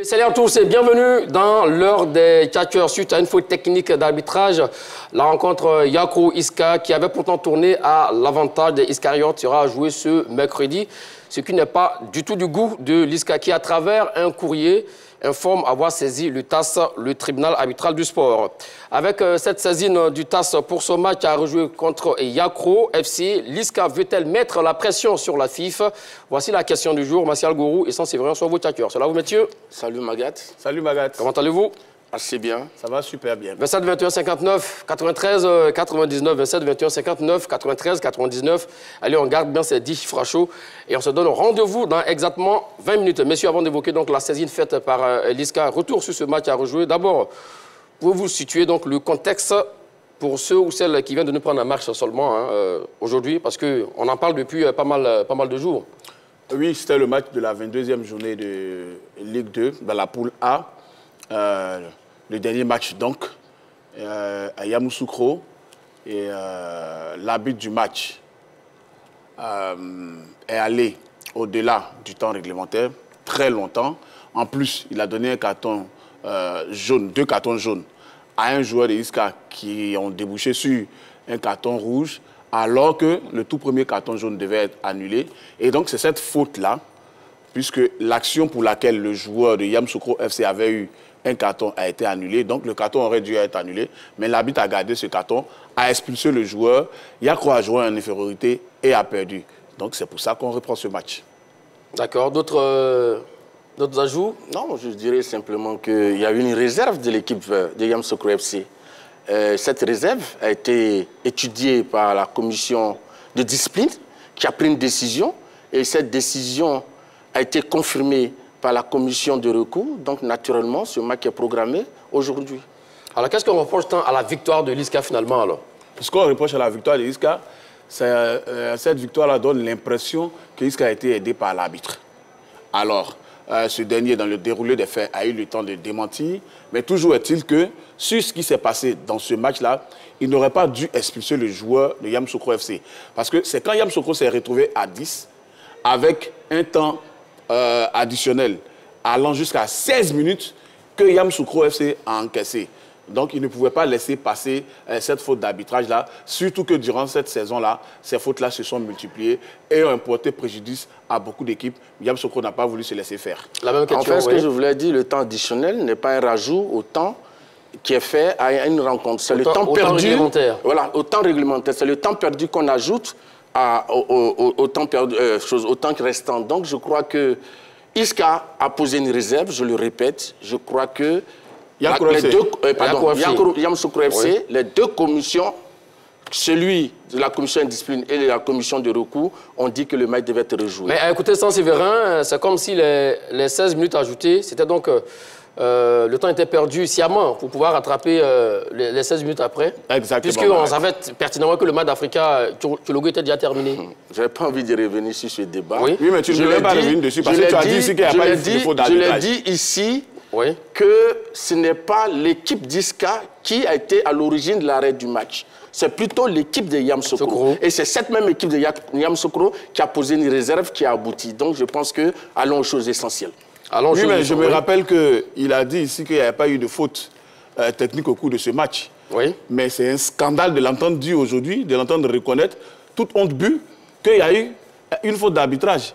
Salut à tous et bienvenue dans l'heure des catcheurs. Suite à une faute technique d'arbitrage, la rencontre Yacro-Isca, qui avait pourtant tourné à l'avantage des Iscariotes, sera jouée ce mercredi. Ce qui n'est pas du tout du goût de l'Isca, qui, à travers un courrier, informe avoir saisi le TAS, le tribunal arbitral du sport. Avec cette saisine du TAS pour ce match à rejouer contre Yacro FC, l'Isca veut-elle mettre la pression sur la FIF? Voici la question du jour. Martial Gourou et Séverin sont vos catcheurs. Cela vous, messieurs? Salut Magat. Salut Magat. Comment allez-vous? Assez bien. Ça va super bien. 27 21 59 93 99 27 21 59 93 99. Allez, on garde bien ces 10 chiffres à chaud et on se donne rendez-vous dans exactement 20 minutes. Messieurs, avant d'évoquer donc la saisine faite par l'Isca, retour sur ce match à rejouer. D'abord, pouvez-vous situer donc le contexte pour ceux ou celles qui viennent de nous prendre en marche seulement aujourd'hui, parce qu'on en parle depuis pas mal de jours. Oui, c'était le match de la 22e journée de Ligue 2 dans la poule A. Le dernier match, donc, à Yamoussoukro. Et l'arbitre du match est allé au-delà du temps réglementaire, très longtemps. En plus, il a donné un carton jaune, 2 cartons jaunes à un joueur de Isca qui ont débouché sur un carton rouge, alors que le tout premier carton jaune devait être annulé. Et donc, c'est cette faute-là, puisque l'action pour laquelle le joueur de Yamoussoukro FC avait eu un carton a été annulé, donc le carton aurait dû être annulé, mais l'arbitre a gardé ce carton, a expulsé le joueur, Yacro a joué en infériorité et a perdu. Donc c'est pour ça qu'on reprend ce match. D'accord, d'autres ajouts? Non, je dirais simplement qu'il y a une réserve de l'équipe de Yamoussoukro FC. Cette réserve a été étudiée par la commission de discipline qui a pris une décision, et cette décision a été confirmée par la commission de recours. Donc, naturellement, ce match est programmé aujourd'hui. Alors, qu'est-ce qu'on reproche tant à la victoire de l'Isca, finalement, alors? Ce qu'on reproche à la victoire de l'Isca, cette victoire-là donne l'impression que l'Isca a été aidé par l'arbitre. Alors, ce dernier, dans le déroulé des faits, a eu le temps de démentir. Mais toujours est-il que, sur ce qui s'est passé dans ce match-là, il n'aurait pas dû expulser le joueur de Yamoussoukro FC. Parce que c'est quand Yamoussoukro s'est retrouvé à 10, avec un temps additionnel allant jusqu'à 16 minutes, que Yamoussoukro FC a encaissé. Donc, il ne pouvait pas laisser passer cette faute d'arbitrage-là, surtout que durant cette saison-là, ces fautes-là se sont multipliées et ont porté préjudice à beaucoup d'équipes. Yamoussoukro n'a pas voulu se laisser faire. La même question, en fait, ce que je voulais dire, le temps additionnel n'est pas un rajout au temps qui est fait à une rencontre. C'est le temps perdu. Réglementaire. Voilà, au temps réglementaire. C'est le temps perdu qu'on ajoute au temps perdu, au temps restant. Donc, je crois que Isca a posé une réserve, je le répète. Je crois que Yamoussoukro FC, les deux commissions, celui de la commission de discipline et de la commission de recours, ont dit que le match devait être rejoué. Mais écoutez, Séverin, c'est comme si les 16 minutes ajoutées, c'était donc... le temps était perdu sciemment pour pouvoir rattraper les 16 minutes après. Exactement. Puisqu'on savait pertinemment que le match d'Africa, Tchologo était déjà terminé. Je n'avais pas envie de revenir sur ce débat. Oui, mais tu ne veux pas revenir dessus parce que tu as dit ici qu'il n'y a pas eu de faute d'arbitrage. Je l'ai dit ici que ce n'est pas l'équipe d'Isca qui a été à l'origine de l'arrêt du match. C'est plutôt l'équipe de Yamoussoukro. Et c'est cette même équipe de Yamoussoukro qui a posé une réserve qui a abouti. Donc je pense que allons aux choses essentielles. Oui, mais je me rappelle qu'il a dit ici qu'il n'y avait pas eu de faute technique au cours de ce match. Oui. Mais c'est un scandale de l'entendre dire aujourd'hui, de l'entendre reconnaître, toute honte but, qu'il y a eu une faute d'arbitrage.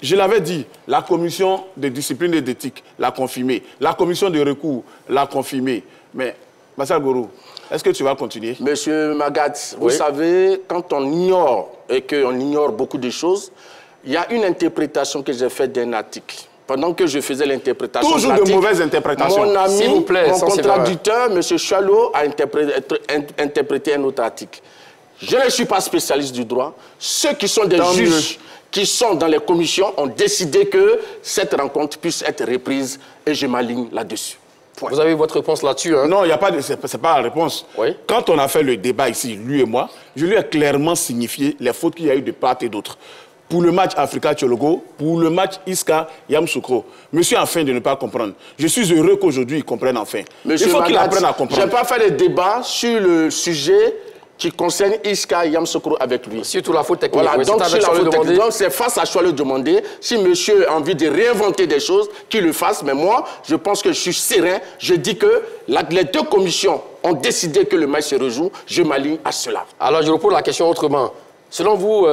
Je l'avais dit, la commission de discipline et d'éthique l'a confirmé. La commission de recours l'a confirmé. Mais, Martial Gourou, est-ce que tu vas continuer? Monsieur Magat, vous savez, quand on ignore et qu'on ignore beaucoup de choses, il y a une interprétation que j'ai faite d'un article. Pendant que je faisais l'interprétation, toujours de mauvaises interprétations. Mon ami, s'il vous plaît, mon contradicteur, M. Chalot, a interprété un autre article. Je ne suis pas spécialiste du droit. Ceux qui sont des juges qui sont dans les commissions ont décidé que cette rencontre puisse être reprise et je m'aligne là-dessus. Vous avez votre réponse là-dessus, hein? Non, il n'y a pas de... c'est pas la réponse. Oui. Quand on a fait le débat ici, lui et moi, je lui ai clairement signifié les fautes qu'il y a eu de part et d'autre. Pour le match Africa Tchologo, pour le match Isca Yamoussoukro. Monsieur a faim de ne pas comprendre. Je suis heureux qu'aujourd'hui il comprenne enfin. Monsieur il faut qu'il apprenne à comprendre. Je n'ai pas fait de débat sur le sujet qui concerne Isca et Yamoussoukro avec lui. Surtout la faute technique. Voilà, oui, donc c'est face à Choix le demander. Si monsieur a envie de réinventer des choses, qu'il le fasse. Mais moi, je pense que je suis serein. Je dis que les deux commissions ont décidé que le match se rejoue. Je m'aligne à cela. Alors, je repose la question autrement. Selon vous,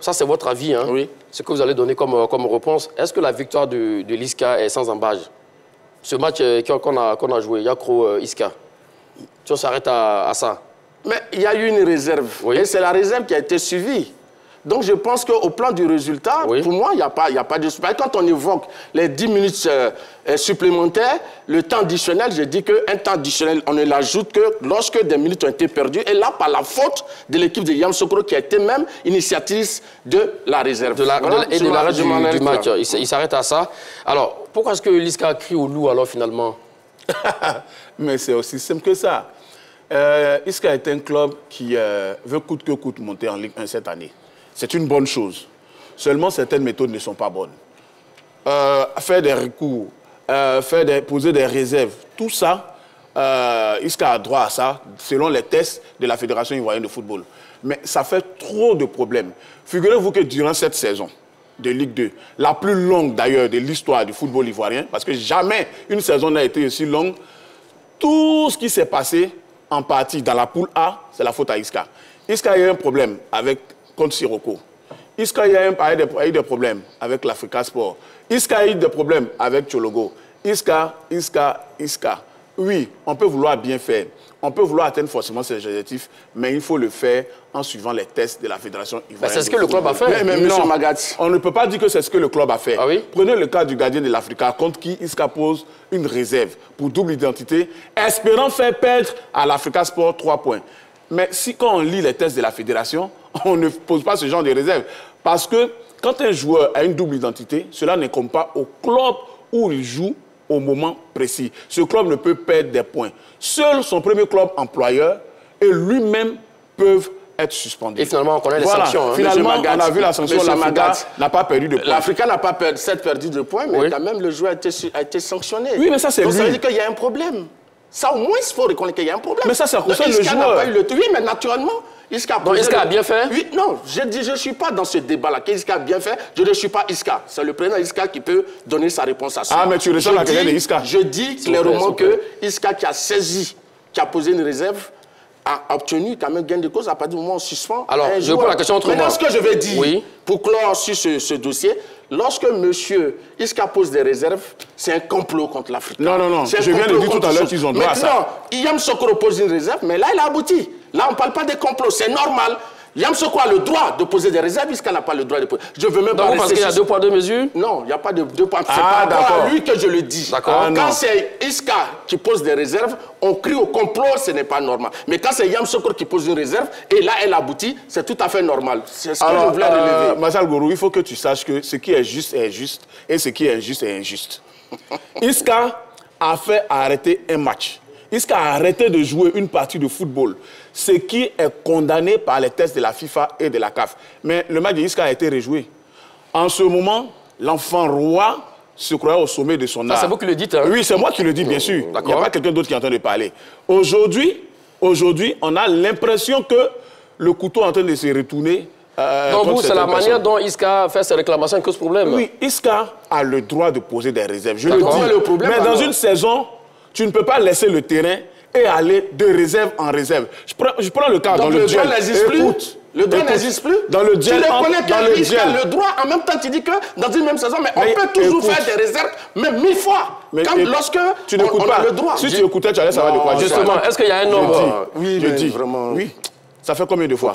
ça c'est votre avis, hein, oui. Ce que vous allez donner comme réponse. Est-ce que la victoire de l'Isca est sans embâche? Ce match qu'on a joué, Yacro-Isca, si on s'arrête à ça. Mais il y a eu une réserve, oui. Et c'est la réserve qui a été suivie. Donc je pense qu'au plan du résultat, oui. Pour moi, il n'y a pas de... Quand on évoque les 10 minutes supplémentaires, le temps additionnel, je dis qu'un temps additionnel, on ne l'ajoute que lorsque des minutes ont été perdues. Et là, par la faute de l'équipe de Yamoussoukro qui a été même initiatrice de la réserve. De l'arrêt du match. Il s'arrête à ça. Alors, pourquoi est-ce que l'Isca a crié au loup alors finalement? Mais c'est aussi simple que ça. Isca est un club qui veut coûte que coûte monter en Ligue 1 cette année. C'est une bonne chose. Seulement, certaines méthodes ne sont pas bonnes. Faire des recours, poser des réserves, tout ça, Isca a droit à ça, selon les tests de la Fédération ivoirienne de football. Mais ça fait trop de problèmes. Figurez-vous que durant cette saison de Ligue 2, la plus longue d'ailleurs de l'histoire du football ivoirien, parce que jamais une saison n'a été aussi longue, tout ce qui s'est passé, en partie dans la poule A, c'est la faute à Isca. Isca a eu un problème contre Sirocco. Isca a eu des problèmes avec l'Africa Sport. Isca a eu des problèmes avec Tchologo. Isca. Oui, on peut vouloir bien faire. On peut vouloir atteindre forcément ses objectifs, mais il faut le faire en suivant les tests de la Fédération ivoirienne. C'est ce que le club a fait. Mais non, on ne peut pas dire que c'est ce que le club a fait. Ah oui? Prenez le cas du gardien de l'Africa, contre qui Isca pose une réserve pour double identité, espérant faire perdre à l'Africa Sport 3 points. Mais si quand on lit les tests de la Fédération, on ne pose pas ce genre de réserve. Parce que quand un joueur a une double identité, cela ne compte pas au club où il joue au moment précis. Ce club ne peut perdre des points. Seul son premier club employeur et lui-même peuvent être suspendus. Et finalement, on connaît les sanctions. Hein. Finalement, on a vu la sanction. L'Africa n'a pas perdu de points. L'Africa n'a pas perdu de points, mais quand même, le joueur a été sanctionné. Oui, mais ça, c'est lui. Donc, ça veut dire qu'il y a un problème. Ça, au moins, il faut reconnaître qu'il y a un problème. Mais ça concerne le joueur. Oui, mais naturellement, Isca a bien fait. Oui, non, je ne suis pas dans ce débat-là. Isca a bien fait, je ne suis pas Isca. C'est le président Isca qui peut donner sa réponse à ça. Ah, mais tu ressembles à quelqu'un de Isca. Je dis clairement que Isca qui a saisi, qui a posé une réserve, a obtenu quand même gain de cause à partir du moment où on suspend. Alors, je pose la question autrement. Maintenant, ce que je vais dire, pour clore sur ce dossier, lorsque M. Isca pose des réserves, c'est un complot contre l'Afrique. Non. Je viens de dire tout à l'heure qu'ils ont droit à ça. Maintenant, Yamoussoukro pose une réserve, mais là, il a abouti. Là, on ne parle pas de complot, c'est normal. Yamoussoukro a le droit de poser des réserves, Isca n'a pas le droit de poser. Je veux même pas parce qu'il y a 2 poids 2 mesures. Non, il n'y a pas de 2 poids. C'est pas à lui que je le dis. Quand c'est Isca qui pose des réserves, on crie au complot, ce n'est pas normal. Mais quand c'est Yamoussoukro qui pose une réserve, et là, elle aboutit, c'est tout à fait normal. C'est ce que je voulais relever. Marcel Gourou, il faut que tu saches que ce qui est juste, et ce qui est injuste est injuste. Isca a fait arrêter un match. Isca a arrêté de jouer une partie de football, ce qui est condamné par les tests de la FIFA et de la CAF. Mais le match de Isca a été rejoué. En ce moment, l'enfant roi se croyait au sommet de son art. C'est vous qui le dites, hein? Oui, c'est moi qui le dis, bien sûr. Il n'y a pas quelqu'un d'autre qui est en train de parler. Aujourd'hui, on a l'impression que le couteau est en train de se retourner. Donc vous, c'est la manière dont Isca fait ses réclamations qui cause problème. Oui, Isca a le droit de poser des réserves. Je le dis. Mais dans une saison, tu ne peux pas laisser le terrain et aller de réserve en réserve. Je prends le cas dans le duel. Le droit n'existe plus. Dans le duel, tu reconnais qu'il a le droit. En même temps, tu dis que dans une même saison, mais on peut toujours faire des réserves, même 1000 fois. Lorsque tu n'écoutes pas. Le droit. Si tu écoutais, tu allais savoir de quoi. Justement, est-ce qu'il y a un nombre? Oui, je dis vraiment. Oui. Ça fait combien de fois?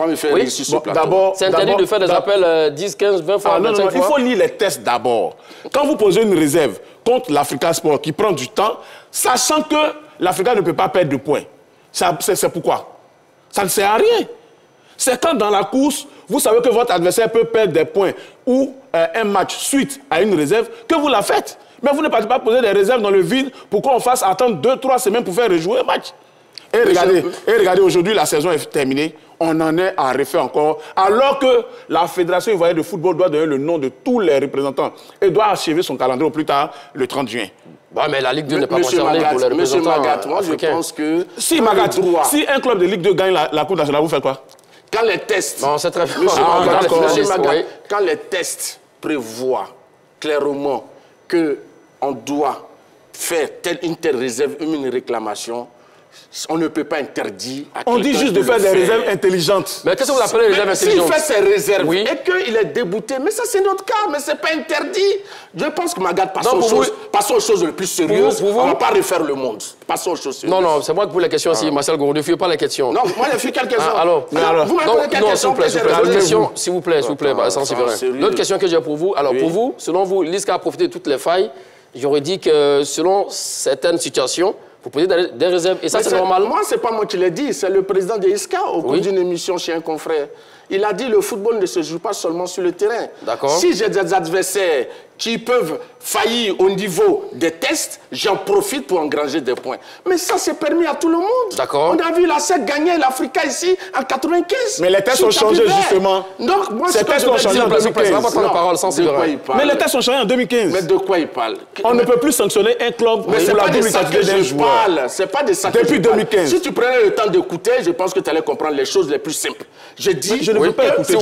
D'abord, c'est interdit de faire des appels 10, 15, 20 fois. Non, il faut lire les tests d'abord. Quand vous posez une réserve contre l'Africa Sport qui prend du temps, sachant que l'Africa ne peut pas perdre de points, c'est pourquoi? Ça ne sert à rien. C'est quand dans la course, vous savez que votre adversaire peut perdre des points ou un match suite à une réserve, que vous la faites. Mais vous ne partez pas poser des réserves dans le vide pour qu'on fasse attendre 2-3 semaines pour faire rejouer un match. Et regardez, aujourd'hui, la saison est terminée. on en est à refaire encore, alors que la Fédération ivoirienne de football doit donner le nom de tous les représentants et doit achever son calendrier au plus tard le 30 juin. Bon, mais la Ligue 2 n'est pas concernée pour les représentants. Monsieur Magat, moi africains. je pense que... Si, Magat, si un club de Ligue 2 gagne la Coupe nationale, vous faites quoi? Quand les tests... Bon, c'est très bien. Monsieur Magat, oui. quand les tests prévoient clairement qu'on doit faire une telle réserve, une réclamation, on ne peut pas interdire à on dit juste de faire des réserves intelligentes. Mais qu'est-ce que vous appelez réserve intelligente? S'il fait ses réserves oui. et qu'il est débouté, mais ça c'est notre cas, mais c'est pas interdit. Je pense que Magat, passons aux choses les plus sérieuses. On ne va pas refaire le monde. Passons aux choses sérieuses. Non, c'est moi qui pose la question aussi, Marcel Gourou. Ne fuyez pas la question. Non, moi je fais quelques questions. Alors, vous me posez quelques questions. S'il vous plaît, sans sévère. L'autre question que j'ai pour vous, alors pour vous, selon vous, l'ISCA a profité de toutes les failles. J'aurais dit que selon certaines situations, vous posez des réserves, et ça c'est normal. Moi, ce n'est pas moi qui l'ai dit, c'est le président de l'ISCA au cours d'une émission chez un confrère. Il a dit que le football ne se joue pas seulement sur le terrain. Si j'ai des adversaires qui peuvent faillir au niveau des tests, j'en profite pour engranger des points. Mais ça, c'est permis à tout le monde. On a vu la SEC gagner l'Africa ici en 95. Mais les tests ont changé justement. Donc, moi, ces tests ont changé en 2015. Mais les tests ont changé en 2015. Mais de quoi il parle? On ne peut plus sanctionner un club pour la double identité d'un joueur. C'est pas des sacs. Depuis 2015. Si tu prenais le temps d'écouter, je pense que tu allais comprendre les choses les plus simples. Je ne veux pas écouter.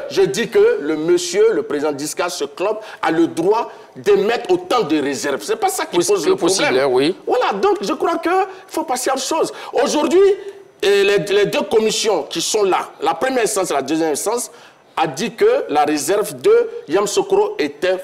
Je dis que le monsieur, le président d'ISCA, ce club, a le droit de mettre autant de réserves. C'est pas ça qui pose le problème. Voilà, donc je crois qu'il faut passer à autre chose. Aujourd'hui, les deux commissions qui sont là, la première instance et la deuxième instance, a dit que la réserve de Yamoussoukro était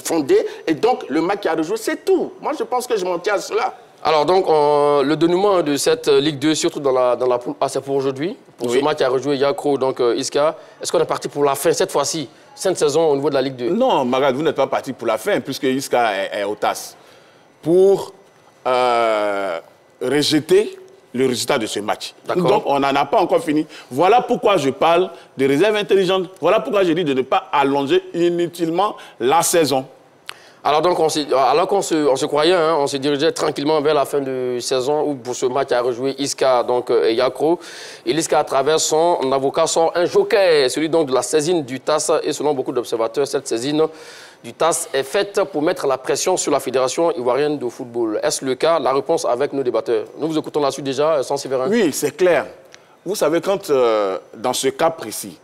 fondée et donc le match qui a rejoué, c'est tout. Moi, je pense que je m'en tiens à cela. Alors donc, le dénouement de cette Ligue 2, surtout dans la poule A, c'est pour aujourd'hui. Pour ce match qui a rejoué Yakro, donc ISCA. Est-ce qu'on est parti pour la fin cette fois-ci, cette saison au niveau de la Ligue 2? Non, Magat, vous n'êtes pas parti pour la fin, puisque ISCA est au TAS. Pour rejeter le résultat de ce match. Donc, on n'en a pas encore fini. Voilà pourquoi je parle de réserve intelligente. Voilà pourquoi je dis de ne pas allonger inutilement la saison. Alors donc, alors qu'on se croyait, hein, on se dirigeait tranquillement vers la fin de saison où pour ce match a rejoué ISCA donc, et Yakro. Et l'ISCA, à travers son avocat, sort un joker, celui donc de la saisine du TAS. Et selon beaucoup d'observateurs, cette saisine du TAS est faite pour mettre la pression sur la Fédération ivoirienne de football. Est-ce le cas? La réponse avec nos débatteurs. Nous vous écoutons là-dessus déjà, sans Séverin. Oui, c'est clair. Vous savez, quand dans ce cas précis,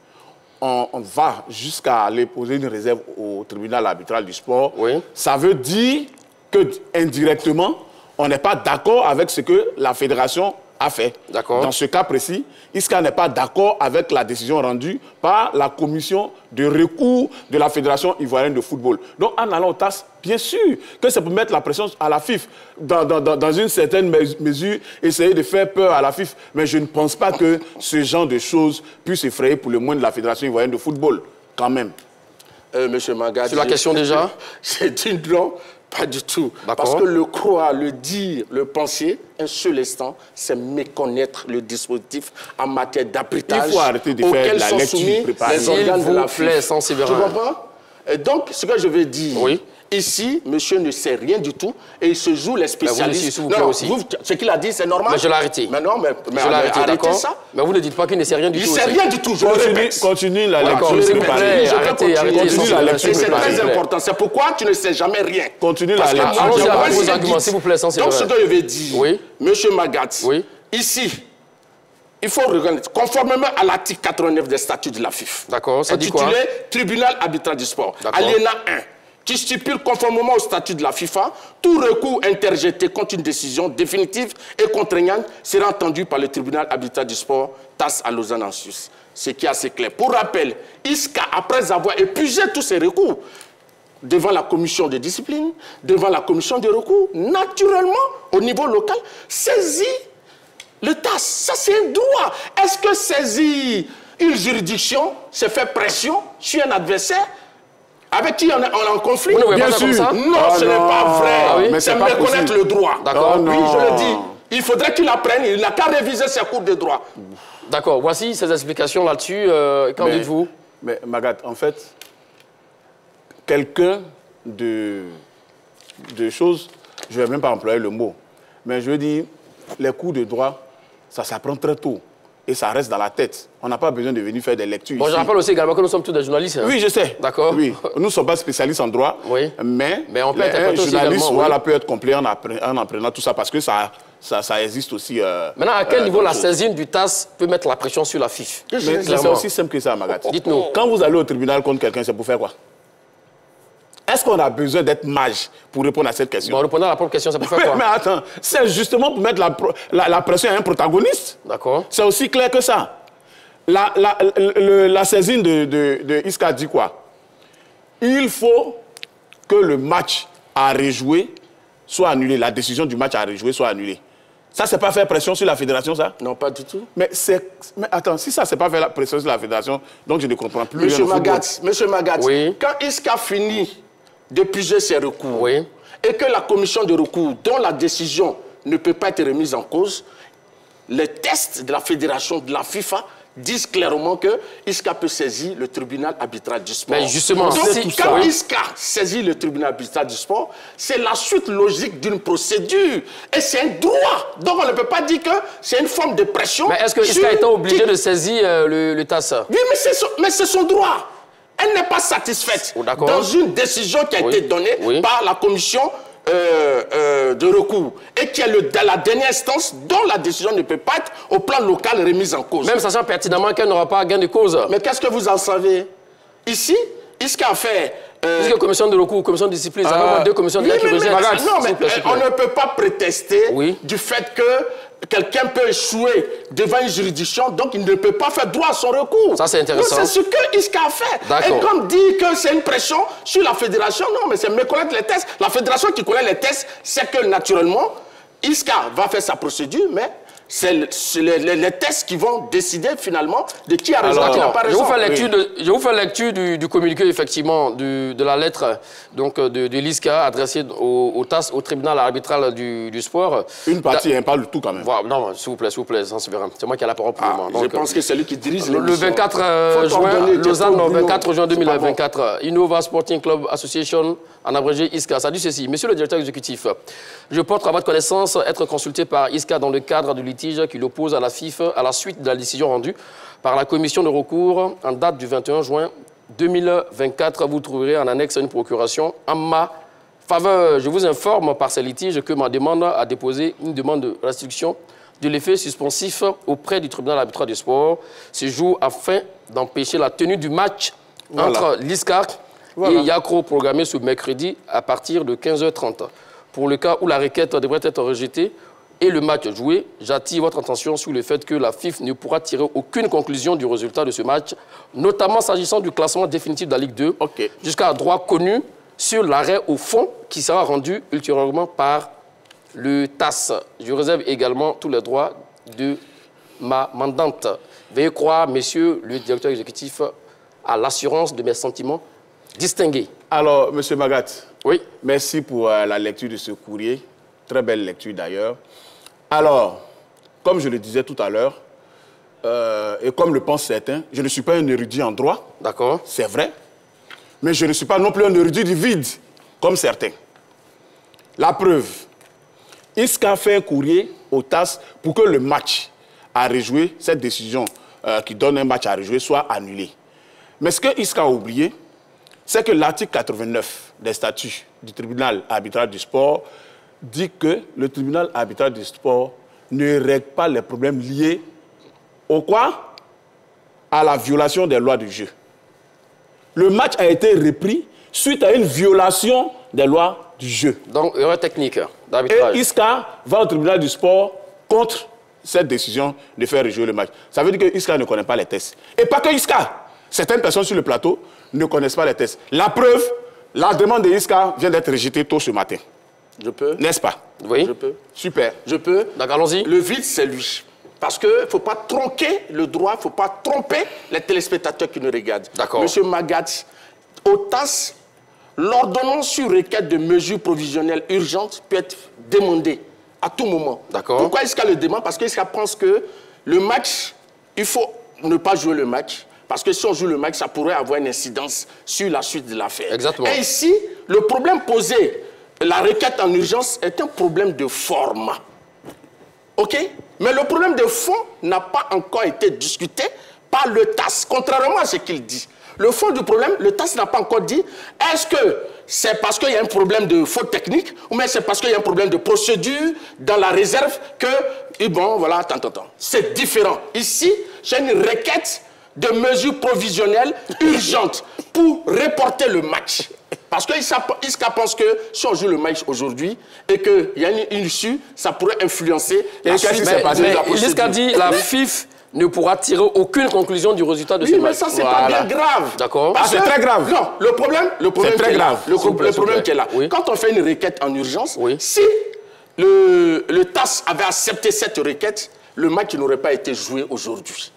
on va jusqu'à aller poser une réserve au tribunal arbitral du sport, ça veut dire que indirectement, on n'est pas d'accord avec ce que la fédération a fait. Dans ce cas précis, ISCA n'est pas d'accord avec la décision rendue par la commission de recours de la Fédération ivoirienne de football. Donc, en allant au TAS, bien sûr que c'est pour mettre la pression à la FIFA, dans une certaine mesure, essayer de faire peur à la FIFA. Mais je ne pense pas que ce genre de choses puisse effrayer pour le moins de la Fédération ivoirienne de football, quand même. Monsieur Magat, sur la question déjà, c'est une non, pas du tout. Parce que le croire, le dire, le penser, un seul instant, c'est méconnaître le dispositif en matière d'arbitrage. Il faut arrêter de faire la lecture préparée. Les organes de la FIFA. Tu comprends? Et donc, ce que je veux dire, ici, monsieur ne sait rien du tout et il se joue les spécialistes. Ce qu'il a dit, c'est normal. Mais je l'ai arrêté. Mais non, mais arrêtez ça. Mais vous ne dites pas qu'il ne sait rien du tout. Il ne sait rien du tout, je le répète. Continue la lecture. Arrêtez. C'est très important. C'est pourquoi tu ne sais jamais rien. Continue la lecture. Allons-y à vos arguments, s'il vous plaît, sans Séverin. Donc, ce que je vais dire, monsieur Magat, ici, il faut reconnaître, conformément à l'article 89 des statuts de la FIFA, ça dit quoi? Intitulé Tribunal arbitral du sport, alinéa 1, qui stipule conformément au statut de la FIFA, tout recours interjeté contre une décision définitive et contraignante sera entendu par le tribunal arbitral du sport, TAS à Lausanne en Suisse. Ce qui est assez clair. Pour rappel, ISCA, après avoir épuisé tous ses recours, devant la commission de discipline, devant la commission de recours, naturellement, au niveau local, saisit le TAS. Ça, c'est un droit. Est-ce que saisir une juridiction, c'est faire pression sur un adversaire avec qui on est en conflit? Bien sûr. Non, ce n'est pas vrai. C'est méconnaître le droit. Oui, je le dis. Il faudrait qu'il apprenne. Il n'a qu'à réviser ses cours de droit. D'accord. Voici ces explications là-dessus. Qu'en dites-vous? Mais Magat, en fait, quelqu'un de choses, je ne vais même pas employer le mot, mais je veux dire, les cours de droit, ça s'apprend très tôt. et ça reste dans la tête. On n'a pas besoin de venir faire des lectures. Bon, ici. je rappelle aussi également que nous sommes tous des journalistes. Hein. Oui, je sais. D'accord. Oui, nous ne sommes pas spécialistes en droit, oui. mais on peut interpréter aussi journaliste également, voilà, oui. peut être complet en apprenant tout ça parce que ça existe aussi. Maintenant, à quel niveau la saisine du TAS peut mettre la pression sur la FIF? Mais c'est aussi simple que ça, Magat. Dites-nous. Quand vous allez au tribunal contre quelqu'un, c'est pour faire quoi? Est-ce qu'on a besoin d'être mage pour répondre à cette question? Bon, répondant à la première question, c'est pour faire quoi? Mais attends, c'est justement pour mettre la pression à un protagoniste. D'accord. C'est aussi clair que ça. La saisine de Isca dit quoi? Il faut que le match à rejouer soit annulé, la décision du match à rejouer soit annulée. Ça, c'est pas faire pression sur la fédération, ça? Non, pas du tout. Mais attends, si ça, c'est pas faire la pression sur la fédération, donc je ne comprends plus. Monsieur Magat, oui. Quand Isca finit d'épuiser ses recours, oui. et que la commission de recours, dont la décision ne peut pas être remise en cause, les tests de la fédération, de la FIFA, disent clairement que Isca peut saisir le tribunal arbitral du sport. Mais justement, donc, c'est quand Isca saisit le tribunal arbitral du sport, c'est la suite logique d'une procédure. Et c'est un droit. Donc on ne peut pas dire que c'est une forme de pression. Mais est-ce que Isca est obligé de saisir le TAS? Oui, mais c'est son droit. Elle n'est pas satisfaite dans une décision qui a été donnée par la commission de recours et qui est la dernière instance dont la décision ne peut pas être au plan local remise en cause. Même sachant pertinemment qu'elle n'aura pas gain de cause. Mais qu'est-ce que vous en savez? Ici, Isca a fait... Puisque commission de recours, commission de discipline, ça va deux commissions de rejettent. Non, mais on ne peut pas prétester du fait que quelqu'un peut échouer devant une juridiction, donc il ne peut pas faire droit à son recours. Ça, c'est intéressant. C'est ce que Isca a fait. Et comme dit que c'est une pression sur la fédération, non, mais c'est méconnaître les tests. La fédération qui connaît les tests, c'est que naturellement, Isca va faire sa procédure, mais c'est les tests qui vont décider finalement de qui a raison et qui n'a pas raison. Je vous fais lecture du communiqué, effectivement, de la lettre de l'ISCA adressée au TAS, au tribunal arbitral du sport. Une partie, pas le tout quand même. Voilà, non, s'il vous plaît, c'est moi qui ai la parole pour le moment. Je pense que c'est lui qui dirige le 24 juin, Lausanne, 24 juin 2024, Innova Sporting Club Association, en abrégé ISCA. Ça dit ceci: Monsieur le directeur exécutif, je porte à votre connaissance être consulté par ISCA dans le cadre du litige qui l'oppose à la FIF à la suite de la décision rendue par la commission de recours en date du 21 juin 2024. Vous trouverez en annexe une procuration en ma faveur. Je vous informe par ces litiges que ma demande a déposé une demande de restriction de l'effet suspensif auprès du tribunal arbitral du sport ce jour afin d'empêcher la tenue du match entre l'ISCA et Yacro programmé ce mercredi à partir de 15h30. Pour le cas où la requête devrait être rejetée et le match joué, j'attire votre attention sur le fait que la FIF ne pourra tirer aucune conclusion du résultat de ce match, notamment s'agissant du classement définitif de la Ligue 2, jusqu'à droit connu sur l'arrêt au fond qui sera rendu ultérieurement par le TAS. Je réserve également tous les droits de ma mandante. Veuillez croire, monsieur le directeur exécutif, à l'assurance de mes sentiments distingués. Alors, monsieur Magat, merci pour la lecture de ce courrier. Très belle lecture d'ailleurs. Alors, comme je le disais tout à l'heure, et comme le pensent certains, je ne suis pas un érudit en droit. D'accord. C'est vrai. Mais je ne suis pas non plus un érudit du vide, comme certains. La preuve, ISCA fait un courrier au TAS pour que le match à rejouer, cette décision qui donne un match à rejouer, soit annulée. Mais ce que ISCA a oublié, c'est que l'article 89 des statuts du tribunal arbitral du sport dit que le tribunal arbitral du sport ne règle pas les problèmes liés au quoi? À la violation des lois du jeu. Le match a été repris suite à une violation des lois du jeu. Donc, erreur technique d'arbitrage. Et ISCA va au tribunal du sport contre cette décision de faire rejouer le match. Ça veut dire que ISCA ne connaît pas les tests. Et pas que ISCA. Certaines personnes sur le plateau ne connaissent pas les tests. La preuve, la demande de ISCA vient d'être rejetée tôt ce matin. Je peux? N'est-ce pas? Oui. Je peux. Super. Je peux. D'accord, allons-y. Le vide, c'est lui. Parce qu'il ne faut pas tronquer le droit, il ne faut pas tromper les téléspectateurs qui nous regardent. D'accord. Monsieur Magat, au TAS, l'ordonnance sur requête de mesures provisionnelles urgentes peut être demandée à tout moment. D'accord. Pourquoi ISCA le demande? Parce qu'ISCA pense que le match, il faut ne pas jouer le match. Parce que si on joue le match, ça pourrait avoir une incidence sur la suite de l'affaire. Exactement. Et ici, le problème posé, la requête en urgence, est un problème de forme. OK? Mais le problème de fond n'a pas encore été discuté par le TAS, contrairement à ce qu'il dit. Le fond du problème, le TAS n'a pas encore dit, est-ce que c'est parce qu'il y a un problème de faute technique ou bien c'est parce qu'il y a un problème de procédure dans la réserve que, bon, voilà, attends. C'est différent. Ici, j'ai une requête de mesures provisionnelles urgentes pour reporter le match. Parce que Isca pense que si on joue le match aujourd'hui et qu'il y a une issue, ça pourrait influencer la suite. Mais Isca dit la FIF ne pourra tirer aucune conclusion du résultat de ce match. Oui, mais ça, c'est pas bien grave. D'accord. Ah, c'est très grave. Non, le problème c'est très grave. Le problème qui est là. Oui. Quand on fait une requête en urgence, oui. si le TAS avait accepté cette requête, le match n'aurait pas été joué aujourd'hui.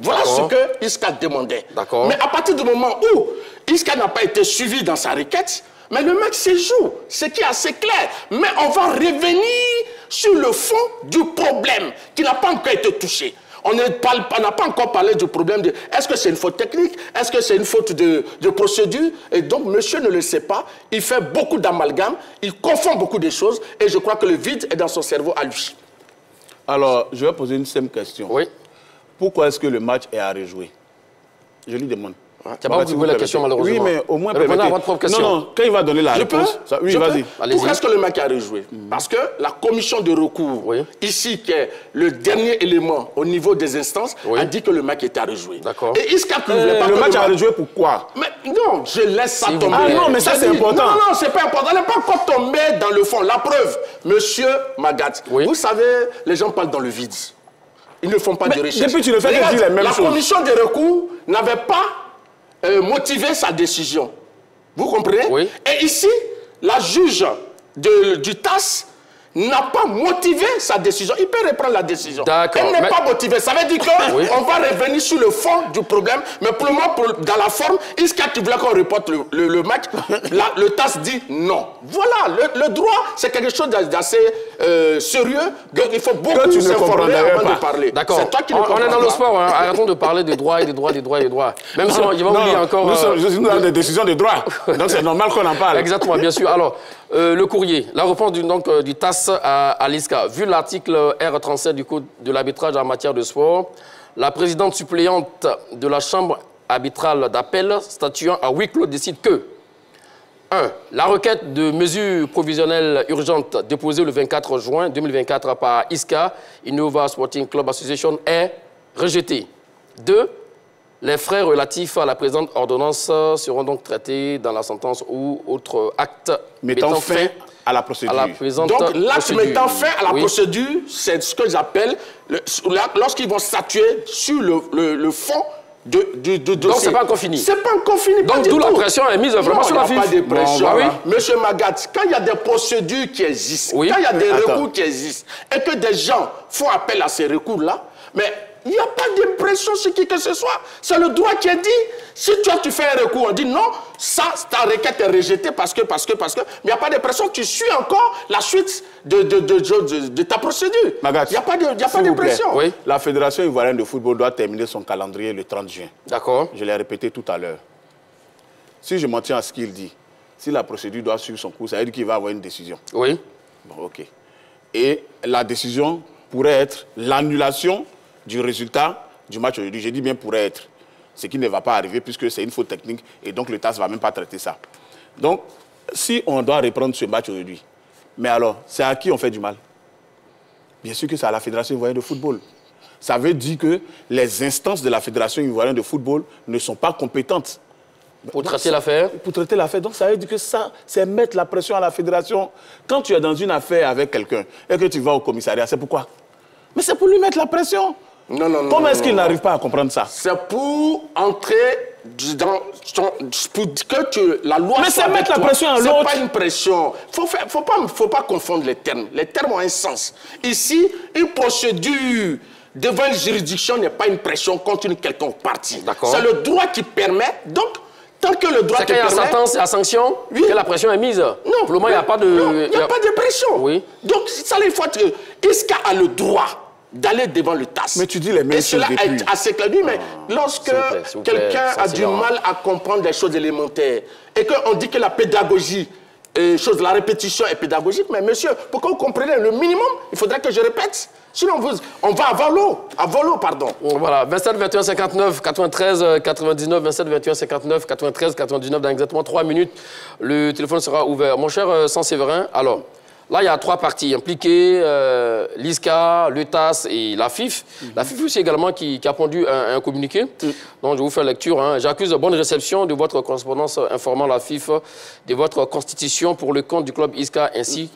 Voilà ce que Isca demandait. Mais à partir du moment où Isca n'a pas été suivi dans sa requête, mais le match se joue, ce qui est assez clair. Mais on va revenir sur le fond du problème qui n'a pas encore été touché. On n'a pas encore parlé du problème de est-ce que c'est une faute technique, est-ce que c'est une faute de procédure. Et donc, monsieur ne le sait pas, il fait beaucoup d'amalgames, il confond beaucoup de choses et je crois que le vide est dans son cerveau à lui. Alors, je vais poser une simple question. Oui. Pourquoi est-ce que le match est à rejouer? Je lui demande. Tu n'as pas posé la question, malheureusement. Oui, mais au moins... Répondez à votre propre question. Non, quand il va donner la réponse... Oui, vas-y. Pourquoi est-ce que le match a rejoué? Parce que la commission de recours, ici, qui est le dernier élément au niveau des instances, a dit que le match était à rejouer. D'accord. Et Isca ne voulait pas le match a rejoué pourquoi? Mais non, je laisse ça tomber. Ah non, mais ça, c'est important. Non, c'est pas important. Elle n'est pas encore tombée dans le fond. La preuve, monsieur Magat, vous savez, les gens parlent dans le vide. Ils ne font pas de recherche. Depuis, tu ne fais que dire les mêmes choses. La commission de recours n'avait pas motivé sa décision. Vous comprenez? Oui. Et ici, la juge du TAS n'a pas motivé sa décision. Il peut reprendre la décision. Elle n'est pas motivée. Ça veut dire qu'on va revenir sur le fond du problème. Mais pour le moment, dans la forme, Isca qui voulait qu'on reporte le match, le TAS dit non. Voilà, le droit, c'est quelque chose d'assez sérieux. Donc il faut beaucoup s'informer avant de parler. D'accord. C'est toi qui ne comprends pas. On est dans le sport. Hein. Arrêtons de parler des droits et des droits, des droits et des droits. Même si il va oublier encore... Nous sommes dans des décisions de droit. Donc c'est normal qu'on en parle. Exactement, bien sûr. Alors, le courrier, la réponse du TAS à l'ISCA. Vu l'article R37 du Code de l'arbitrage en matière de sport, la présidente suppléante de la Chambre arbitrale d'appel statuant à huis clos décide que 1. La requête de mesures provisionnelles urgentes déposée le 24 juin 2024 par ISCA, Innova Sporting Club Association, est rejetée. 2. Les frais relatifs à la présente ordonnance seront donc traités dans la sentence ou autre acte mettant fin à la procédure. Donc, l'acte mettant fin à la procédure, c'est ce que j'appelle, lorsqu'ils vont statuer sur le fond du dossier. Donc, c'est pas encore fini. C'est pas encore fini. Donc, d'où la pression est mise vraiment sur la FIF. Il n'y a pas de pression. Bon, Monsieur Magat, quand il y a des procédures qui existent, quand il y a des recours qui existent, et que des gens font appel à ces recours-là, mais il n'y a pas de pression sur qui que ce soit. C'est le droit qui est dit. Si toi, tu fais un recours, on dit non, ça, ta requête est rejetée parce que. Mais il n'y a pas de pression. Tu suis encore la suite de ta procédure. Magat, il n'y a pas de pression. Oui. La Fédération ivoirienne de football doit terminer son calendrier le 30 juin. D'accord. Je l'ai répété tout à l'heure. Si je m'en tiens à ce qu'il dit, si la procédure doit suivre son cours, ça veut dire qu'il va avoir une décision. Oui. Bon, OK. Et la décision pourrait être l'annulation du résultat du match aujourd'hui. Je dis bien pourrait être. Ce qui ne va pas arriver puisque c'est une faute technique et donc le TAS ne va même pas traiter ça. Donc, si on doit reprendre ce match aujourd'hui, mais alors, c'est à qui on fait du mal? Bien sûr que c'est à la Fédération ivoirienne de football. Ça veut dire que les instances de la Fédération ivoirienne de football ne sont pas compétentes. Pour traiter l'affaire? Pour traiter l'affaire. Donc, ça veut dire que ça, c'est mettre la pression à la Fédération. Quand tu es dans une affaire avec quelqu'un et que tu vas au commissariat, c'est pourquoi? Mais c'est pour lui mettre la pression. Non. Comment est-ce qu'il n'arrive pas à comprendre ça? C'est pour entrer dans pour que la loi. Mais c'est mettre la pression à l'autre. C'est pas une pression. Faut pas confondre les termes. Les termes ont un sens. Ici, une procédure devant une juridiction n'est pas une pression contre une quelconque partie. C'est le droit qui permet. Donc, tant que le droit te permet... C'est qu'il y a sentence et la sanction que la pression est mise. Non. Pour le moment, il n'y a pas de... Non, il n'y a pas de pression. Oui. Donc, ça, il faut être... Isca a le droit d'aller devant le TAS. Mais tu dis les mêmes choses depuis. Et cela est assez clair. Mais lorsque quelqu'un a du mal à comprendre des choses élémentaires et qu'on dit que la pédagogie la répétition est pédagogique, mais monsieur, pour que vous compreniez le minimum, il faudrait que je répète. Sinon, on va à volo, pardon. Voilà, 27 21 59 93 99, 27 21 59 93 99, dans exactement 3 minutes, le téléphone sera ouvert. Mon cher Saint-Séverin, alors, là, il y a 3 parties impliquées, l'ISCA, le TAS et la FIF. La FIF aussi également qui a pondu un communiqué, donc je vous fais lecture. Hein. J'accuse de bonne réception de votre correspondance informant la FIF de votre constitution pour le compte du club ISCA ainsi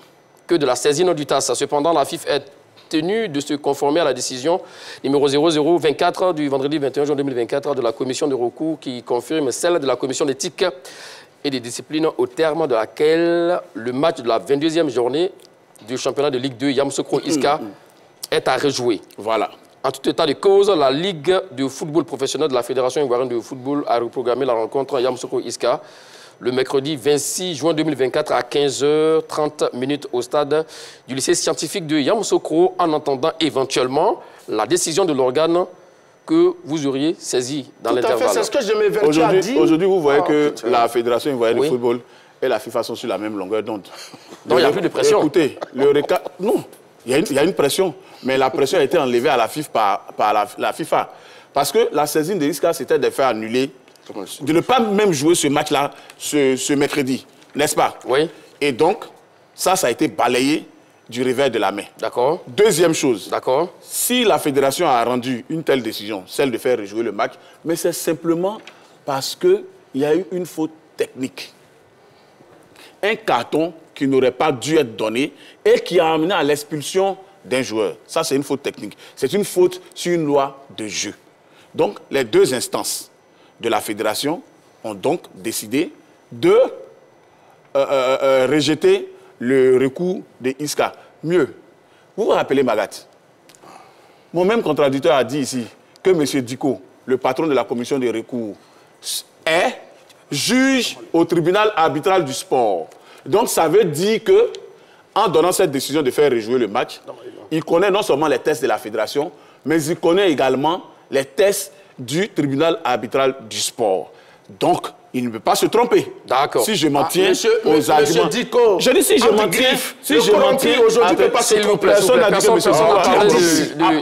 que de la saisine du TAS. Cependant, la FIF est tenue de se conformer à la décision numéro 0024 du vendredi 21 juin 2024 de la commission de recours qui confirme celle de la commission d'éthique et des disciplines au terme de laquelle le match de la 22e journée du championnat de Ligue 2 Yamoussoukro-ISCA est à rejouer. Voilà. En tout état de cause, la Ligue de football professionnel de la Fédération ivoirienne de football a reprogrammé la rencontre Yamoussoukro-ISCA le mercredi 26 juin 2024 à 15h30 au stade du lycée scientifique de Yamoussoukro en attendant éventuellement la décision de l'organe que vous auriez saisi dans l'intervalle. C'est ce que je m'évertue à dire. Aujourd'hui, vous voyez que la Fédération ivoirienne de football et la FIFA sont sur la même longueur d'onde. Donc il n'y a plus de pression. Écoutez, non, il y a une pression, mais la pression a été enlevée à la FIFA par la FIFA. Parce que la saisine de l'ISCA, c'était de faire annuler, de ne pas même jouer ce match-là ce mercredi, n'est-ce pas? Oui. Et donc, ça a été balayé du revers de la main. D'accord. Deuxième chose, d'accord, si la fédération a rendu une telle décision, celle de faire rejouer le match, mais c'est simplement parce qu'il y a eu une faute technique. Un carton qui n'aurait pas dû être donné et qui a amené à l'expulsion d'un joueur. Ça, c'est une faute technique. C'est une faute sur une loi de jeu. Donc, les 2 instances de la fédération ont donc décidé de rejeter le recours de ISCA. Mieux, vous vous rappelez Magat? Mon même contradicteur a dit ici que M. Diko, le patron de la commission de recours, est juge au tribunal arbitral du sport. Donc ça veut dire que, en donnant cette décision de faire rejouer le match, il connaît non seulement les tests de la fédération, mais il connaît également les tests du tribunal arbitral du sport. Donc, il ne peut pas se tromper. D'accord. Si je m'en tiens aux arguments. Monsieur Diko, je dis si je m'en tiens. Si je m'en tiens aujourd'hui, ne peut pas se tromper. Personne n'a dit que monsieur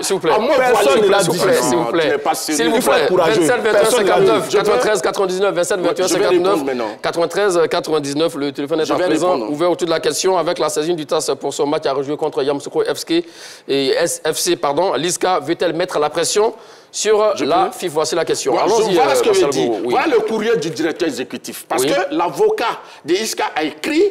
s'il vous plaît. Personne ne l'a dit. S'il vous plaît. S'il vous plaît. 27 21 59 93 99 27 21 59 93 99. Le téléphone est à présent ouvert autour de la question avec la saisine du TAS pour son match à rejouer contre Yamoussoukro FC et SFC. L'ISCA veut-elle mettre la pression sur la FIFA? Voici la question. Allons-y. Voilà ce que je dis. Voilà le courrier du directeur exécutif. Parce que l'avocat de ISCA a écrit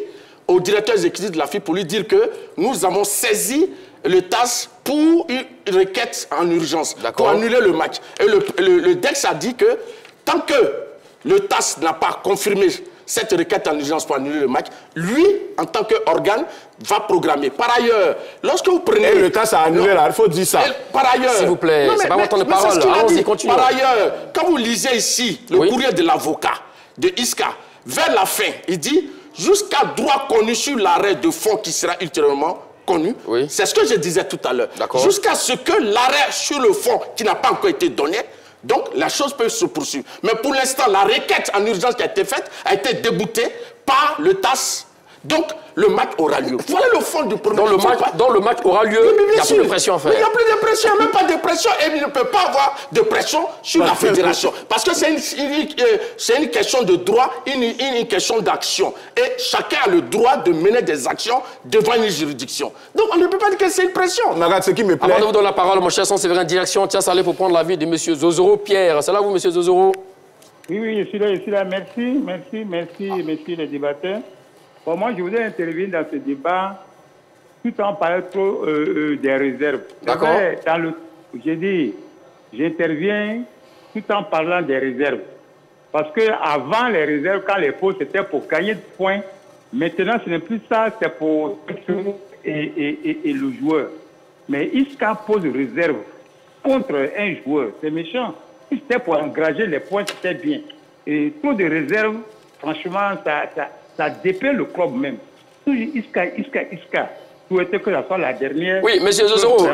au directeur exécutif de la FIFA pour lui dire que nous avons saisi le TAS pour une requête en urgence, pour annuler le match. Et le DEX a dit que tant que le TAS n'a pas confirmé cette requête en urgence pour annuler le match, lui, en tant qu'organe, va programmer. Par ailleurs, lorsque vous prenez... Et le TAS a annulé là, il faut dire ça. Par ailleurs... S'il vous plaît, c'est pas mon temps de parole. Allons-y, continuons. Par ailleurs, quand vous lisez ici le courrier de l'avocat de ISCA, vers la fin, il dit « Jusqu'à droit connu sur l'arrêt de fonds qui sera ultérieurement connu. C'est ce que je disais tout à l'heure. Jusqu'à ce que l'arrêt sur le fonds qui n'a pas encore été donné, donc la chose peut se poursuivre. Mais pour l'instant, la requête en urgence qui a été faite a été déboutée par le TAS. Donc, le match aura lieu. Voilà le fond du problème. Dans le match aura lieu, il n'y a plus de pression à faire. Il n'y a plus de pression, même pas de pression. Et il ne peut pas avoir de pression sur la fédération. Parce que c'est une question de droit, une question d'action. Et chacun a le droit de mener des actions devant une juridiction. Donc, on ne peut pas dire que c'est une pression. Regarde ce qui me plaît. Avant de vous donner la parole, mon cher Saint-Séverin, direction Tias-Salé pour prendre l'avis de M. Zozoro Pierre. C'est là vous, M. Zozoro? Oui, je suis là. Merci, messieurs les débatteurs. Bon, moi, je voudrais intervenir dans ce débat tout en parlant trop des réserves. D'accord. J'ai dit, j'interviens tout en parlant des réserves. Parce qu'avant, les réserves, quand les postes, c'était pour gagner de points. Maintenant, ce n'est plus ça, c'est pour et le joueur. Mais ISCA pose réserve contre un joueur. C'est méchant. Si c'était pour engager les points, c'était bien. Et trop de réserves, franchement, ça dépeint le club même. ISCA. Souhaitez que ça soit la dernière. Oui, M. Zozoro,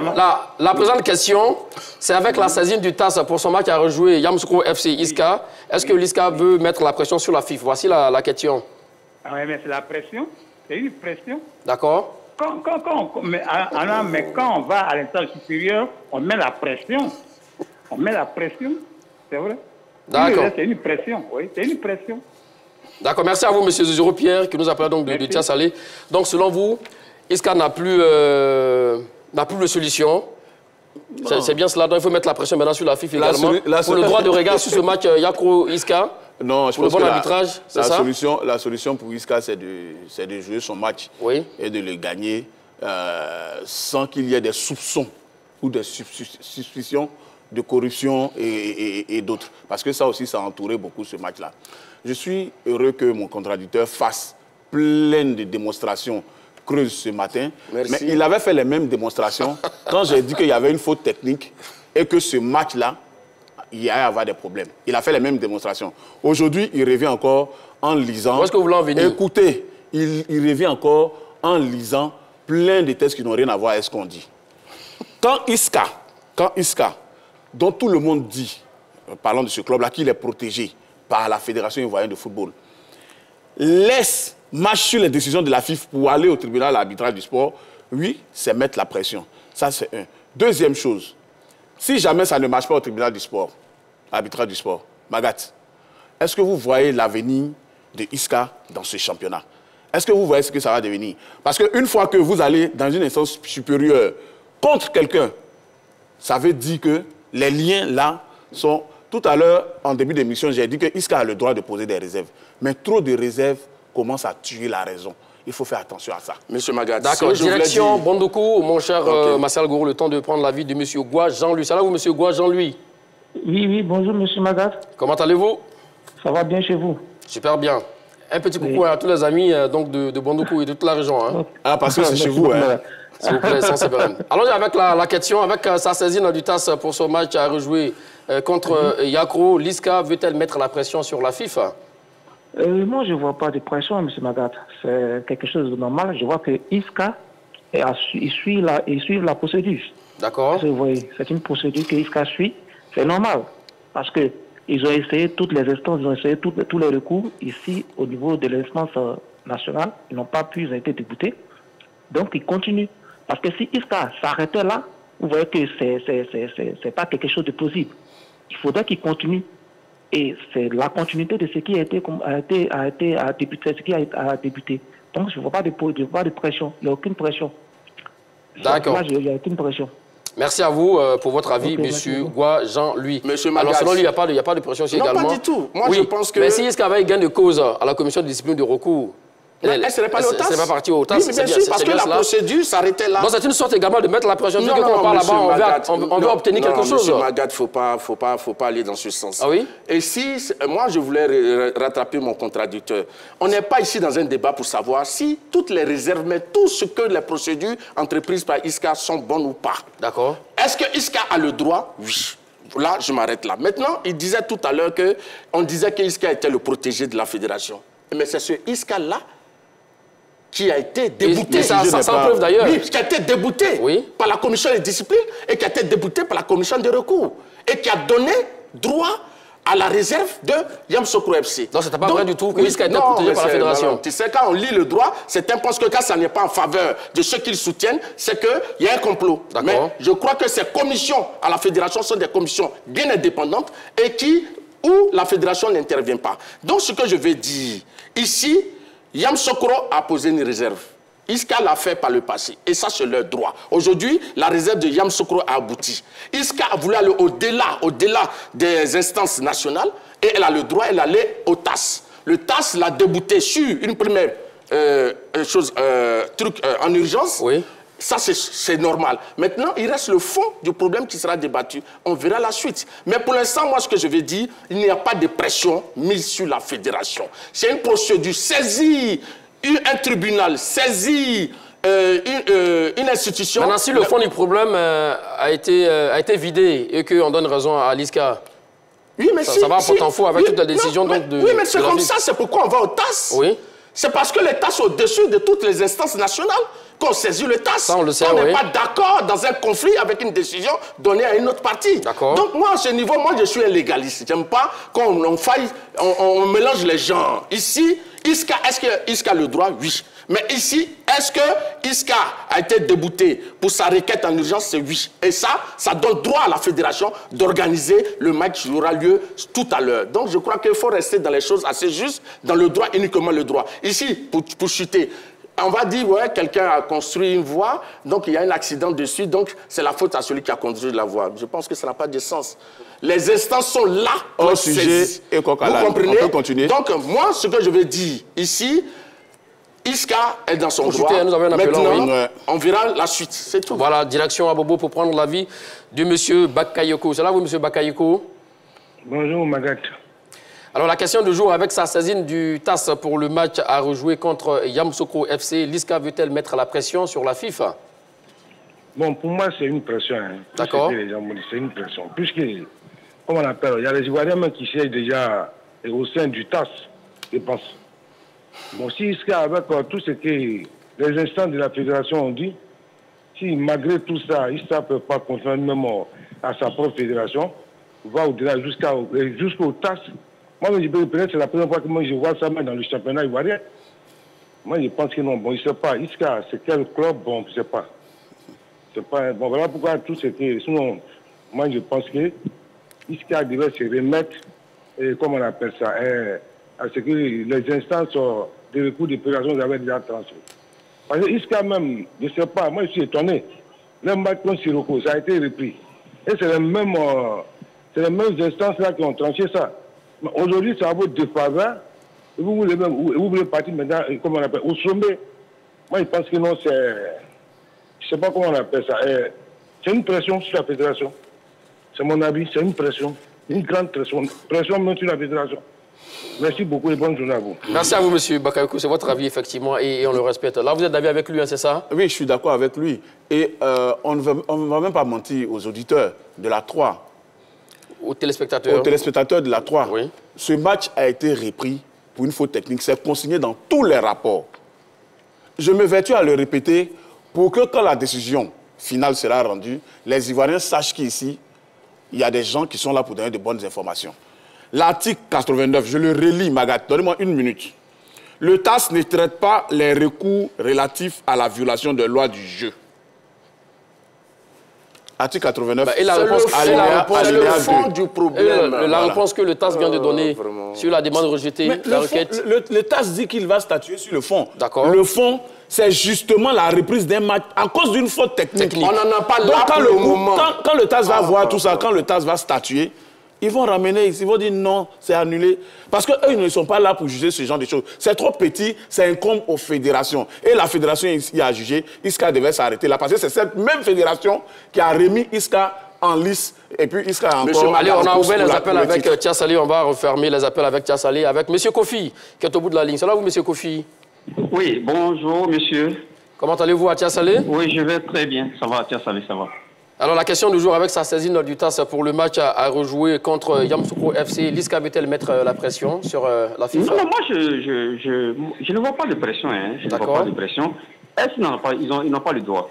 la présente question, c'est avec la saisine du TAS pour son match à rejouer Yamoussoukro FC ISCA. Est-ce que l'ISCA veut mettre la pression sur la FIFA? Voici la question. Ah ouais, mais c'est la pression. C'est une pression. D'accord. Mais quand on va à l'instance supérieure, on met la pression. On met la pression, c'est vrai. D'accord. C'est une pression, oui, c'est une pression. D'accord, merci à vous, M. Zéro-Pierre, qui nous appelle donc de Tia-Salé. Donc, selon vous, Isca n'a plus de solution. C'est bien cela, donc il faut mettre la pression maintenant sur la FIFA également. Pour le droit de regard sur ce match Yacro-Isca. Non, je pense bon que arbitrage, c'est ça? La solution pour Isca, c'est de jouer son match et de le gagner sans qu'il y ait des soupçons ou des suspicions de corruption et d'autres. Parce que ça aussi, ça a entouré beaucoup ce match-là. Je suis heureux que mon contradicteur fasse plein de démonstrations creuses ce matin. Merci. Mais il avait fait les mêmes démonstrations quand j'ai dit qu'il y avait une faute technique et que ce match-là, il y allait avoir des problèmes. Il a fait les mêmes démonstrations. Aujourd'hui, il revient encore en lisant... Où est-ce que vous voulez en venir? Écoutez, il revient encore en lisant plein de textes qui n'ont rien à voir avec ce qu'on dit. Quand Isca, dont tout le monde dit, parlant de ce club-là, qu'il est protégé par la Fédération ivoirienne de football, laisse marcher sur les décisions de la FIFA pour aller au tribunal arbitral du sport, oui, c'est mettre la pression. Ça, c'est un. Deuxième chose, si jamais ça ne marche pas au tribunal du sport, arbitral du sport, Magatte, est-ce que vous voyez l'avenir de Isca dans ce championnat? Est-ce que vous voyez ce que ça va devenir? Parce qu'une fois que vous allez dans une instance supérieure contre quelqu'un, ça veut dire que les liens là sont... Tout à l'heure, en début d'émission, j'ai dit que Isca a le droit de poser des réserves. Mais trop de réserves commencent à tuer la raison. Il faut faire attention à ça. Monsieur Magatte. D'accord. Direction Bondoukou, mon cher Marcel Gourou, le temps de prendre l'avis de M. Goua Jean-Louis. Salut vous, M. Goua Jean-Louis. Oui, bonjour, M. Magatte. Comment allez-vous? Ça va bien chez vous? Super bien. Un petit coucou à tous les amis donc de Bondoukou et de toute la région. Hein. Ah, parce que c'est chez vous, hein. S'il vous plaît, sans sévérité. Allons-y avec la question, avec sa saisine du TAS pour ce match à rejouer contre Yacro. L'Isca veut-elle mettre la pression sur la FIFA? Moi, je ne vois pas de pression, M. Magatte. C'est quelque chose de normal. Je vois que Isca, il suit la procédure. D'accord. Vous voyez, c'est une procédure que Isca suit. C'est normal. Parce qu'ils ont essayé toutes les instances, ils ont essayé tous les recours. Ici, au niveau de l'instance nationale, ils n'ont pas pu, ils ont été déboutés. Donc, ils continuent. Parce que si Isca s'arrêtait là, vous voyez que c'est pas quelque chose de plausible. Il faudrait qu'il continue. Et c'est la continuité de ce qui a débuté. Donc, je ne vois pas de pression. Il n'y a aucune pression. D'accord. Il n'y a aucune pression. Merci à vous pour votre avis, M. Goua Jean-Louis. Monsieur Magatte. Alors, selon lui, il n'y a pas de pression aussi également. Non, pas du tout. Moi, je pense que... Mais si Isca avait gain de cause à la commission de discipline de recours, elle ne serait pas allée au TAS. C'est pas parti au TAS. Oui, bien sûr, parce que la procédure s'arrêtait là. Donc c'est une sorte également de mettre la pression. Non, on parle là-bas, on veut obtenir quelque chose. Monsieur Magatte, faut pas aller dans ce sens. Ah oui? Et si, moi, je voulais rattraper mon contradicteur. On n'est pas ici dans un débat pour savoir si toutes les réserves, mais tout ce que les procédures entreprises par Isca sont bonnes ou pas. D'accord. Est-ce que Isca a le droit? Oui. Là, je m'arrête là. Maintenant, il disait tout à l'heure qu'on disait que Isca était le protégé de la fédération. Mais c'est ce Isca-là qui a été débouté. Sans preuve d'ailleurs. Oui, qui a été débouté par la commission de discipline et qui a été débouté par la commission de recours et qui a donné droit à la réserve de Yamoussoukro FC. Non, c'était pas vrai du tout que Isca a été protégé par la fédération. Non, tu sais, quand on lit le droit, certains pensent que quand ça n'est pas en faveur de ceux qu'ils soutiennent, c'est qu'il y a un complot. Mais je crois que ces commissions à la fédération sont des commissions bien indépendantes et où la fédération n'intervient pas. Donc, ce que je veux dire, ici, Yamoussoukro a posé une réserve. Isca l'a fait par le passé. Et ça, c'est leur droit. Aujourd'hui, la réserve de Yamoussoukro a abouti. Isca a voulu aller au-delà des instances nationales. Et elle a le droit, elle allait au TAS. Le TAS l'a débouté sur une première truc en urgence. Oui. Ça, c'est normal. Maintenant, il reste le fond du problème qui sera débattu. On verra la suite. Mais pour l'instant, moi, ce que je veux dire, il n'y a pas de pression mise sur la fédération. C'est une procédure. Saisir un tribunal, saisir une institution... Maintenant, si le fond du problème a été vidé et qu'on donne raison à l'Isca, oui, mais ça va à porte-en-faux avec toute la décision de oui, mais c'est comme ça, c'est pourquoi on va au TAS. Oui. C'est parce que les TAS sont au-dessus de toutes les instances nationales. qu'on saisit le TAS. Ça, on le sait, on n'est oui. pas d'accord dans un conflit avec une décision donnée à une autre partie. D'accord. Donc moi, à ce niveau, moi, je suis un légaliste. J'aime pas qu'on on mélange les genres. Ici, Isca, est-ce que Isca a le droit? Oui. Mais ici, est-ce que Isca a été débouté pour sa requête en urgence? C'est oui. Et ça donne droit à la fédération d'organiser le match qui aura lieu tout à l'heure. Donc je crois qu'il faut rester dans les choses assez justes, dans le droit, uniquement le droit. Ici, pour chuter, on va dire, ouais, quelqu'un a construit une voie, donc il y a un accident dessus, donc c'est la faute à celui qui a construit la voie. Je pense que ça n'a pas de sens. Les instances sont là pour saisir. Et vous comprenez? on peut continuer. Donc moi, ce que je veux dire ici, Isca est dans son droit. Nous avons un maintenant, oui. on verra la suite, c'est tout. Voilà, direction à Bobo pour prendre l'avis de M. Bakayoko. C'est là vous, M. Bakayoko? Bonjour, Magat. Alors, la question du jour, avec sa saisine du TAS pour le match à rejouer contre Yamoussoukro FC, l'ISCA veut-elle mettre la pression sur la FIFA? Bon, pour moi, c'est une pression. Hein. D'accord. C'est une pression. Puisque, comme on appelle, il y a les Ivoiriens qui siègent déjà au sein du TAS, je pense. Bon, si ISCA, avec tout ce que les instances de la fédération ont dit, si malgré tout ça, ISCA ne peut pas confirmer même à sa propre fédération, va au-delà jusqu'au TAS. Moi, peut-être c'est la première fois que moi je vois ça même dans le championnat ivoirien. Moi, je pense que non. Bon, je ne sais pas. Isca, c'est quel club? Bon, je ne sais pas. Bon, voilà pourquoi tout ce que... Sinon, moi, je pense que Isca devait se remettre, comment on appelle ça, à ce que les instances de recours de fédération avaient déjà tranché. Parce que Isca même, je ne sais pas, moi, je suis étonné. Le match contre Sirocco, ça a été repris. Et c'est les mêmes instances-là qui ont tranché ça. Aujourd'hui, c'est à votre défaveur. Vous voulez partir maintenant, comment on appelle, au sommet. Moi, je pense que non, c'est... Je ne sais pas comment on appelle ça. C'est une pression sur la fédération. C'est mon avis, c'est une pression. Une grande pression. Pression même sur la fédération. Merci beaucoup et bonne journée à vous. Merci à vous, M. Bakayoko. C'est votre avis, effectivement, et on le respecte. Là, vous êtes d'avis avec lui, hein, c'est ça? Oui, je suis d'accord avec lui. Et on ne va même pas mentir aux auditeurs de la 3. Aux téléspectateurs. Aux téléspectateurs de la 3. Oui. Ce match a été repris pour une faute technique. C'est consigné dans tous les rapports. Je me vertue à le répéter pour que quand la décision finale sera rendue, les Ivoiriens sachent qu'ici, il y a des gens qui sont là pour donner de bonnes informations. L'article 89, je le relis, Magat, donnez-moi une minute. Le TAS ne traite pas les recours relatifs à la violation des lois du jeu. Article 89, et la réponse, c'est le fond du problème. La réponse que le TAS vient de donner sur la demande rejetée, mais la requête. Le TAS dit qu'il va statuer sur le fond. D'accord. Le fond, c'est justement la reprise d'un match à cause d'une faute technique. On n'en a pas donc, là pour le moment. Quand le TAS va voir tout ça, quand le TAS va statuer, ils vont ramener, ils vont dire non, c'est annulé. Parce qu'eux, ils ne sont pas là pour juger ce genre de choses. C'est trop petit, ça incombe aux fédérations. Et la fédération ici a jugé, ISCA devait s'arrêter là. Parce que c'est cette même fédération qui a remis ISCA en lice. Et puis ISCA a encore... Allez, on a ouvert les appels avec Tiassali. On va refermer les appels avec Tiassali, avec M. Kofi, qui est au bout de la ligne. C'est là vous, M. Kofi? Oui, bonjour, monsieur. Comment allez-vous à Tiassali? Oui, je vais très bien. Ça va, Tiassali, ça va. Alors, la question du jour, avec sa saisine du TAS pour le match à rejouer contre Yamoussoukro FC, l'ISCA veut-elle mettre la pression sur la FIFA? Non, moi, je ne vois pas de pression. Hein. Je ne vois pas de pression. Est-ce qu'ils n'ont pas le droit?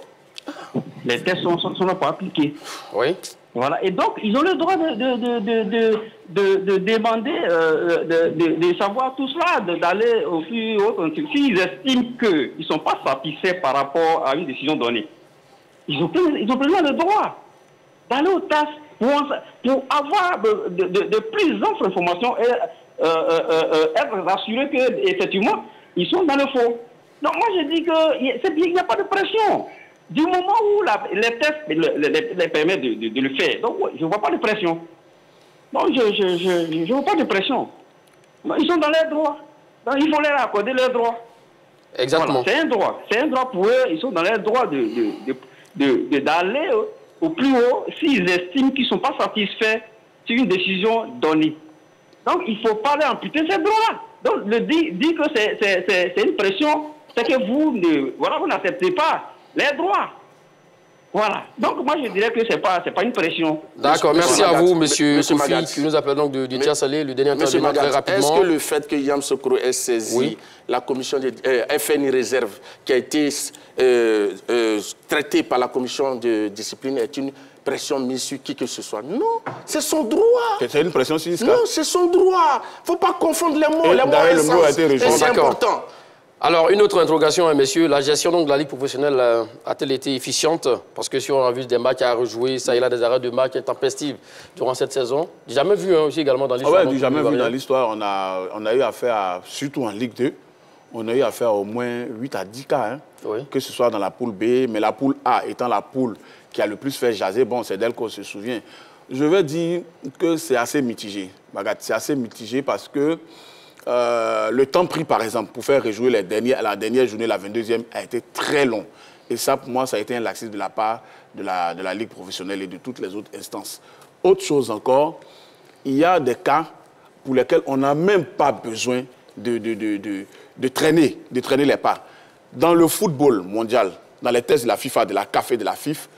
Les tests ne sont pas appliqués. Oui. Voilà. Et donc, ils ont le droit de demander, de savoir tout cela, d'aller au plus haut. S'ils estiment qu'ils ne sont pas satisfaits par rapport à une décision donnée, ils ont pleinement le droit d'aller au TAS pour avoir de plus amples informations et être rassurés qu'effectivement, ils sont dans le faux. Donc moi, je dis qu'il n'y a pas de pression. Du moment où les tests les permettent de le faire. Donc je ne vois pas de pression. Donc je ne vois pas de pression. Donc, ils sont dans leurs droits. Donc il faut leur accorder leurs droits. Exactement. Voilà, c'est un droit pour eux. Ils sont dans leur droit d'aller au plus haut s'ils estiment qu'ils ne sont pas satisfaits sur une décision donnée. Donc, il ne faut pas leur amputer ces droits-là. Donc, dire que c'est une pression, c'est que vous n'acceptez pas les droits. Voilà. Donc, moi, je dirais que ce n'est pas une pression. D'accord, merci à vous, monsieur Koufi, Magat, qui nous appelle donc du Tia Salé, le dernier intervenant très rapidement. Est-ce que le fait que Yamoussoukro ait saisi la commission de FNI Réserve qui a été traitée par la commission de discipline est une pression mise sur qui que ce soit? Non, c'est son droit. C'est une pression sur Isca? Non, c'est son droit. Il ne faut pas confondre les mots. Les mots, le mot a été rejoint. C'est important. Alors, une autre interrogation, hein, messieurs. La gestion donc, de la Ligue professionnelle a-t-elle été efficiente? Parce que si on a vu des matchs à rejouer, ça, il y a des arrêts de matchs intempestifs durant cette saison. J'ai jamais vu aussi également dans l'histoire. Oui, jamais vu dans l'histoire. On a eu affaire, surtout en Ligue 2, on a eu affaire au moins 8 à 10 cas. Hein, que ce soit dans la poule B, mais la poule A étant la poule qui a le plus fait jaser, bon, c'est d'elle qu'on se souvient. Je veux dire que c'est assez mitigé. C'est assez mitigé parce que le temps pris, par exemple, pour faire rejouer la dernière journée, la 22e, a été très long. Et ça, pour moi, ça a été un laxisme de la part de la Ligue professionnelle et de toutes les autres instances. Autre chose encore, il y a des cas pour lesquels on n'a même pas besoin de traîner les pas. Dans le football mondial, dans les tests de la FIFA, de la CAF et de la FIF,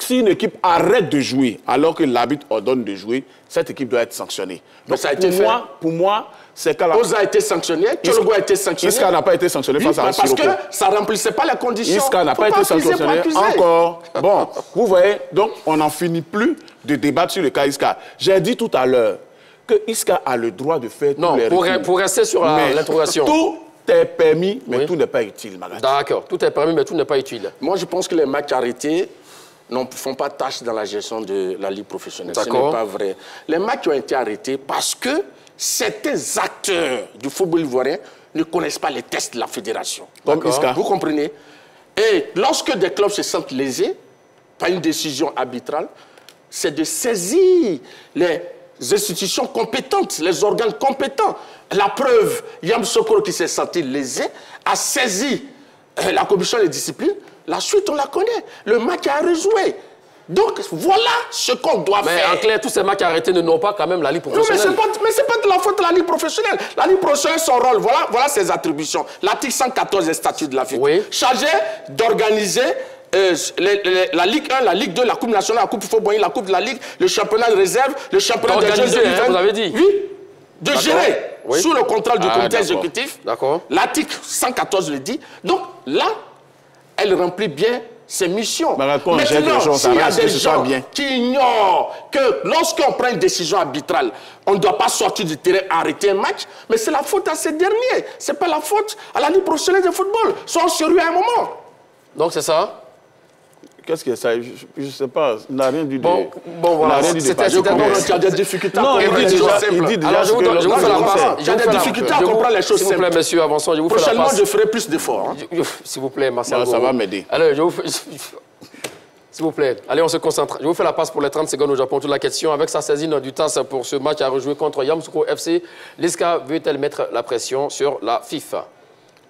si une équipe arrête de jouer alors que l'arbitre ordonne de jouer, cette équipe doit être sanctionnée. Donc, ça a été fait. Pour moi, c'est qu'à la... Oza a été sanctionné, Tchologo a été sanctionné. Isca n'a pas été sanctionné face à un parce que ça ne remplissait pas les conditions. Isca n'a pas été sanctionné encore. Bon, vous voyez, donc on n'en finit plus de débattre sur le cas Isca. J'ai dit tout à l'heure que Isca a le droit de faire tous les recours. Pour rester sur l'interrogation. Tout est permis, mais tout n'est pas utile, madame. D'accord, tout est permis, mais tout n'est pas utile. Moi, je pense que les matchs arrêtés ne font pas tâche dans la gestion de la Ligue professionnelle. Ce n'est pas vrai. Les matchs ont été arrêtés parce que certains acteurs du football ivoirien ne connaissent pas les tests de la fédération. Vous comprenez? Et lorsque des clubs se sentent lésés par une décision arbitrale, c'est de saisir les institutions compétentes, les organes compétents. La preuve, Yamoussoukro qui s'est senti lésé a saisi la commission de discipline. La suite, on la connaît. Le match a rejoué. Donc, voilà ce qu'on doit faire. Mais en clair, tous ces matchs arrêtés ne n'ont pas quand même la Ligue professionnelle. Non, mais ce n'est pas de la faute de la Ligue professionnelle. La Ligue professionnelle, son rôle, voilà ses attributions. L'article 114 des statuts de la FIFA. Chargé d'organiser la Ligue 1, la Ligue 2, la Coupe nationale, la Coupe Football, la Coupe de la Ligue, le championnat de réserve, le championnat des jeunes de vous avez dit. Oui, de gérer sous le contrôle du comité exécutif. L'article 114 le dit. Donc là, elle remplit bien ses missions. Maintenant, s'il y a des gens qui ignorent que lorsqu'on prend une décision arbitrale, on ne doit pas sortir du terrain, arrêter un match, mais c'est la faute à ces derniers. Ce n'est pas la faute à la Ligue professionnelle de football. Soyons sérieux à un moment. Donc c'est ça? Qu'est-ce que ça? Je ne sais pas. Il n'a rien dit de... Bon, voilà. C'était tu as des difficultés à comprendre les choses simples. Il dit déjà je vous fais la passe. Tu as des difficultés à comprendre les choses simples. S'il vous plaît, monsieur, avançons. Prochainement, je ferai plus d'efforts. S'il vous plaît, Marcel. Ça va m'aider. Allez, s'il vous plaît, allez, on se concentre. Je vous fais la passe pour les 30 secondes où j'apprends toute la question. Avec sa saisine du TAS pour ce match à rejouer contre Yamoussoukro FC, l'ISCA veut-elle mettre la pression sur la FIFA?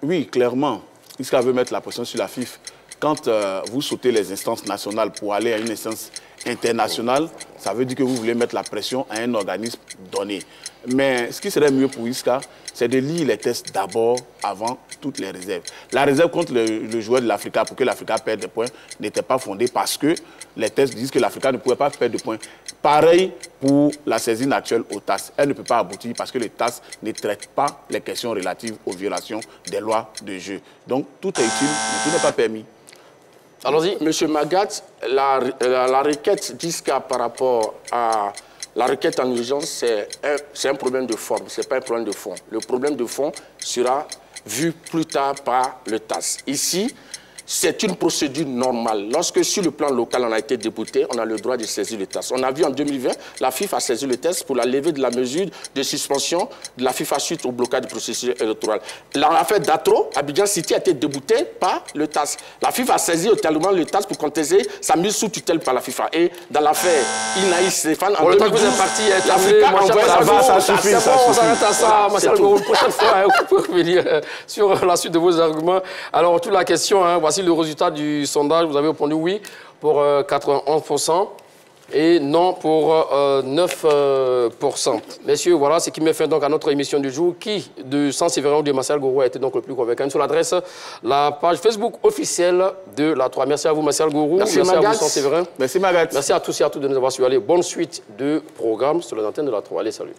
Oui, clairement. l'ISCA veut mettre la pression sur la FIFA. Quand vous sautez les instances nationales pour aller à une instance internationale, ça veut dire que vous voulez mettre la pression à un organisme donné. Mais ce qui serait mieux pour l'ISCA, c'est de lire les tests d'abord avant toutes les réserves. La réserve contre le joueur de l'Africa pour que l'Africa perde des points n'était pas fondée parce que les tests disent que l'Africa ne pouvait pas perdre de points. Pareil pour la saisine actuelle au TAS. Elle ne peut pas aboutir parce que le TAS ne traite pas les questions relatives aux violations des lois de jeu. Donc tout est utile, mais tout n'est pas permis. Allons-y. Monsieur Magat, la requête d'ISCA par rapport à la requête en urgence, c'est un problème de forme, ce n'est pas un problème de fond. Le problème de fond sera vu plus tard par le TAS. Ici, c'est une procédure normale. Lorsque sur le plan local, on a été débouté, on a le droit de saisir le TAS. On a vu en 2020, la FIFA a saisi le TAS pour la levée de la mesure de suspension de la FIFA suite au blocage du processus électoral. L'affaire d'Atro, Abidjan City a été déboutée par le TAS. La FIFA a saisi totalement le TAS pour contester sa mise sous tutelle par la FIFA. Et dans l'affaire Inaïs Stéphane, en 2012, l'Afrique envoie ça suffit. On s'arrête à ça. Une prochaine fois, vous pouvez revenir sur la suite de vos arguments. Alors, toute la question, voici le résultat du sondage. Vous avez répondu oui pour 91%. et non pour 9%. Messieurs, voilà ce qui met fin donc à notre émission du jour. Qui de Saint-Séverin ou de Martial Gourou a été donc le plus convaincant? Sur l'adresse, la page Facebook officielle de la 3. Merci à vous, Martial Gourou. Merci à vous, Saint-Séverin. Merci, Magat. Merci à tous et à toutes de nous avoir suivis. Allez, bonne suite de programme sur l'antenne de la 3. Allez, salut.